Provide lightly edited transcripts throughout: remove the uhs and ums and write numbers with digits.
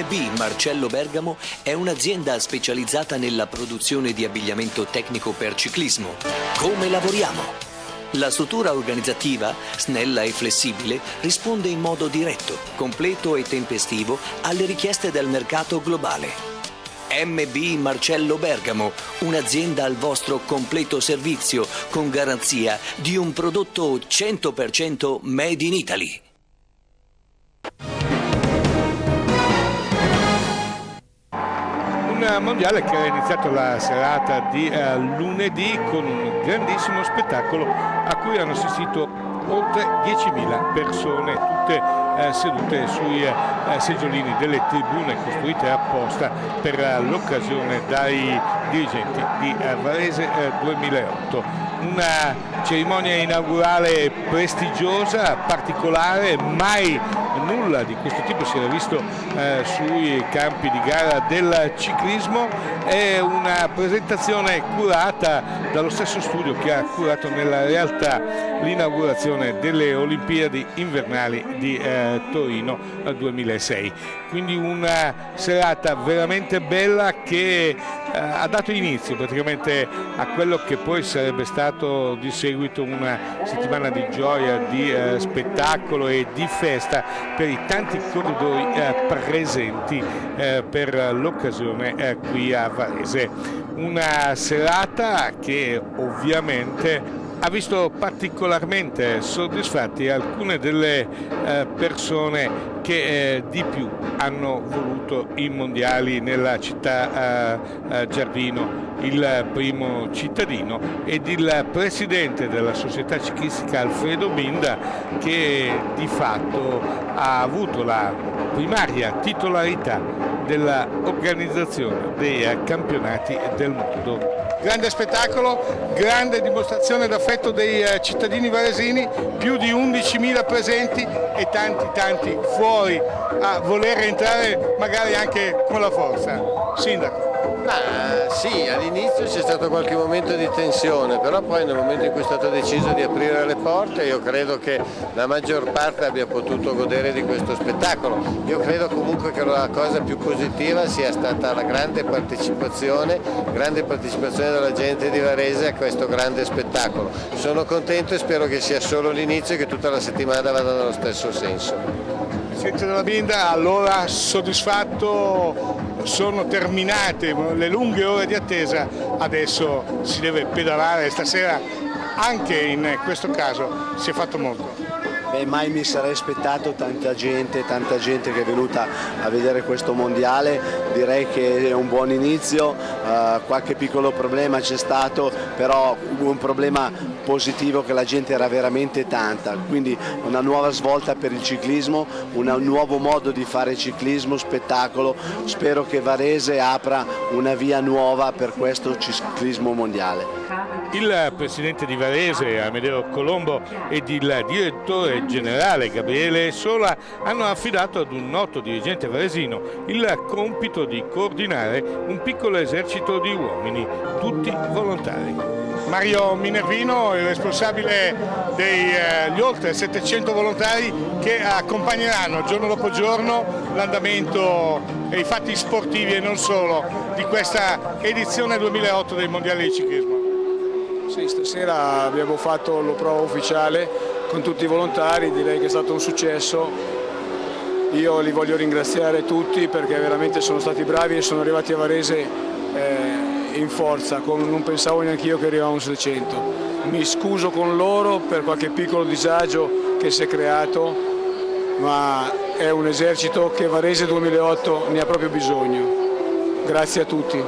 MB Marcello Bergamo è un'azienda specializzata nella produzione di abbigliamento tecnico per ciclismo. Come lavoriamo? La struttura organizzativa, snella e flessibile, risponde in modo diretto, completo e tempestivo alle richieste del mercato globale. MB Marcello Bergamo, un'azienda al vostro completo servizio con garanzia di un prodotto 100% made in Italy. Un mondiale che era iniziato la serata di lunedì con un grandissimo spettacolo a cui hanno assistito oltre 10.000 persone, tutte sedute sui seggiolini delle tribune costruite apposta per l'occasione dai dirigenti di Varese 2008. Una cerimonia inaugurale prestigiosa, particolare, mai nulla di questo tipo si era visto sui campi di gara del ciclismo. È una presentazione curata dallo stesso studio che ha curato nella realtà l'inaugurazione delle Olimpiadi invernali di Torino 2006. Quindi una serata veramente bella che ha dato inizio praticamente a quello che poi sarebbe stato di seguito una settimana di gioia, di spettacolo e di festa per i tanti corridori presenti per l'occasione qui a Varese. Una serata che ovviamente ha visto particolarmente soddisfatti alcune delle persone che di più hanno voluto i mondiali nella città Giardino, il primo cittadino ed il presidente della società ciclistica Alfredo Binda, che di fatto ha avuto la primaria titolarità dell'organizzazione dei campionati del mondo. Grande spettacolo, grande dimostrazione d'affetto dei cittadini varesini, più di 11.000 presenti e tanti fuori a voler entrare magari anche con la forza. Sindaco. Sì, all'inizio c'è stato qualche momento di tensione, però poi nel momento in cui è stato deciso di aprire le porte io credo che la maggior parte abbia potuto godere di questo spettacolo. Io credo comunque che la cosa più positiva sia stata la grande partecipazione della gente di Varese a questo grande spettacolo. Sono contento e spero che sia solo l'inizio e che tutta la settimana vada nello stesso senso. Presidente della Binda, allora soddisfatto? Sono terminate le lunghe ore di attesa, adesso si deve pedalare. Stasera anche in questo caso si è fatto molto. Mai mi sarei aspettato tanta gente che è venuta a vedere questo mondiale. Direi che è un buon inizio, qualche piccolo problema c'è stato, però un problema positivo che la gente era veramente tanta, quindi una nuova svolta per il ciclismo, un nuovo modo di fare ciclismo, spettacolo. Spero che Varese apra una via nuova per questo ciclismo mondiale. Il presidente di Varese, Amedeo Colombo, ed il direttore generale Gabriele Sola hanno affidato ad un noto dirigente varesino il compito di coordinare un piccolo esercito di uomini, tutti volontari. Mario Minervino, il responsabile degli oltre 700 volontari che accompagneranno giorno dopo giorno l'andamento e i fatti sportivi e non solo di questa edizione 2008 dei Mondiali di Ciclismo. Sì, stasera abbiamo fatto la prova ufficiale con tutti i volontari, direi che è stato un successo. Io li voglio ringraziare tutti perché veramente sono stati bravi e sono arrivati a Varese in forza, non pensavo neanche io che arrivavamo 600. Mi scuso con loro per qualche piccolo disagio che si è creato, ma è un esercito che Varese 2008 ne ha proprio bisogno. Grazie a tutti.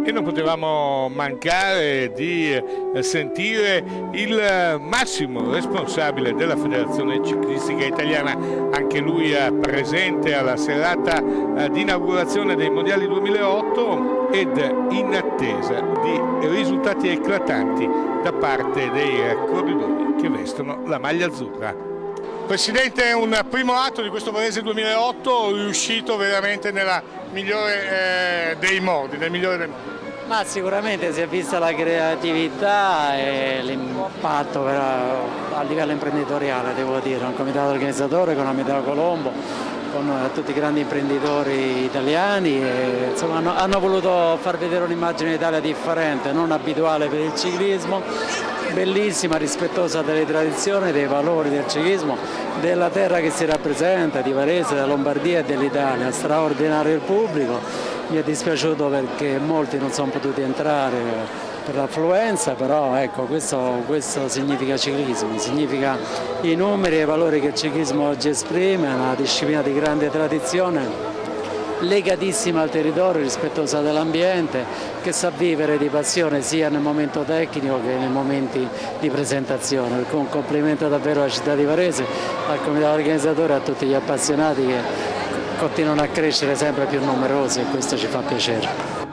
E non potevamo mancare di sentire il massimo responsabile della Federazione Ciclistica Italiana, anche lui presente alla serata di inaugurazione dei Mondiali 2008 ed in attesa di risultati eclatanti da parte dei corridori che vestono la maglia azzurra. Presidente, un primo atto di questo Varese 2008 riuscito veramente nella migliore dei modi, Ma sicuramente si è vista la creatività e l'impatto a livello imprenditoriale, devo dire, un comitato organizzatore con Amedeo Colombo con tutti i grandi imprenditori italiani e, insomma, hanno voluto far vedere un'immagine d'Italia differente, non abituale per il ciclismo, bellissima, rispettosa delle tradizioni, dei valori del ciclismo, della terra che si rappresenta, di Varese, della Lombardia e dell'Italia. Straordinario il pubblico, mi è dispiaciuto perché molti non sono potuti entrare per l'affluenza, però ecco, questo significa ciclismo, significa i numeri e i valori che il ciclismo oggi esprime, una disciplina di grande tradizione, legatissima al territorio, rispettosa dell'ambiente, che sa vivere di passione sia nel momento tecnico che nei momenti di presentazione. Per cui un complimento davvero alla città di Varese, al comitato organizzatore e a tutti gli appassionati che continuano a crescere sempre più numerosi e questo ci fa piacere.